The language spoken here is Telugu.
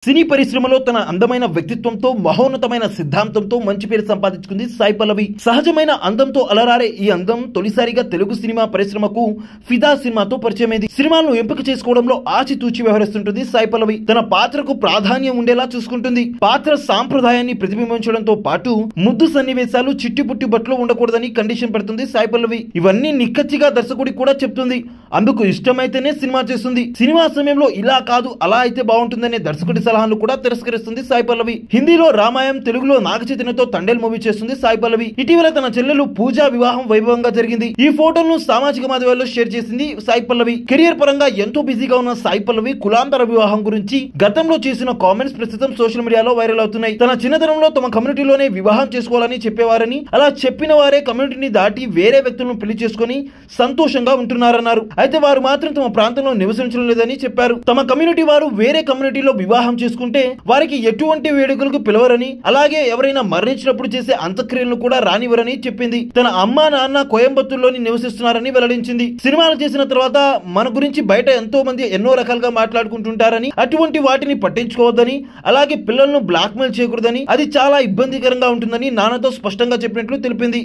సినీ పరిశ్రమలో తన అందమైన వ్యక్తిత్వంతో మహోన్నతమైన సిద్ధాంతంతో మంచి పేరు సంపాదించుకుంది సాయి పల్లవి. సహజమైన అందంతో అలరారే ఈ అందం తొలిసారిగా తెలుగు సినిమా పరిశ్రమకు ఫిదా సినిమాతో పరిచయమైంది. సినిమాలను ఎంపిక చేసుకోవడంలో ఆచితూచి వ్యవహరిస్తుంటుంది సాయి పల్లవి. తన పాత్రకు ప్రాధాన్యం ఉండేలా చూసుకుంటుంది. పాత్ర సాంప్రదాయాన్ని ప్రతిబింబించడంతో పాటు ముద్దు సన్నివేశాలు చిట్టిపుట్టి బట్టలు ఉండకూడదని కండిషన్ పెడుతుంది సాయి పల్లవి. ఇవన్నీ నిక్కచ్చిగా దర్శకుడికి కూడా చెప్తుంది. అందుకు ఇష్టమైతేనే సినిమా చేస్తుంది. సినిమా సమయంలో ఇలా కాదు అలా అయితే బాగుంటుందనే దర్శకుడి సలహాలు కూడా తిరస్కరిస్తుంది సాయి పల్లవి. హిందీలో రామాయణం, తెలుగులో నాగచైతన్యతో తండేల్ మూవీ చేస్తుంది సాయి పల్లవి. ఇటీవల తన చెల్లెలు పూజా వివాహం వైభవంగా జరిగింది. ఈ ఫోటోలను సామాజిక మాధ్యమాల్లో షేర్ చేసింది సాయి పల్లవి. కెరియర్ పరంగా ఎంతో బిజీగా ఉన్న సాయి పల్లవి కులాంతర వివాహం గురించి గతంలో చేసిన కామెంట్స్ ప్రస్తుతం సోషల్ మీడియాలో వైరల్ అవుతున్నాయి. తన చిన్నతనంలో తమ కమ్యూనిటీలోనే వివాహం చేసుకోవాలని చెప్పేవారని, అలా చెప్పిన వారే కమ్యూనిటీని దాటి వేరే వ్యక్తులను పెళ్లి చేసుకుని సంతోషంగా ఉంటున్నారన్నారు. అయితే వారు మాత్రం తమ ప్రాంతంలో నివసించడం లేదని చెప్పారు. తమ కమ్యూనిటీ వారు వేరే కమ్యూనిటీలో వివాహం చేసుకుంటే వారికి ఎటువంటి వేడుకలకు పిలవరని, అలాగే ఎవరైనా మరణించినప్పుడు చేసే అంత్యక్రియలను కూడా రానివ్వరని చెప్పింది. తన అమ్మా నాన్న కోయంబత్తూరులోని నివసిస్తున్నారని వెల్లడించింది. సినిమాలు చేసిన తర్వాత మన గురించి బయట ఎంతో మంది ఎన్నో రకాలుగా మాట్లాడుకుంటుంటారని, అటువంటి వాటిని పట్టించుకోవద్దని, అలాగే పిల్లలను బ్లాక్మెయిల్ చేయకూడదని, అది చాలా ఇబ్బందికరంగా ఉంటుందని నాన్నతో స్పష్టంగా చెప్పినట్లు తెలిపింది.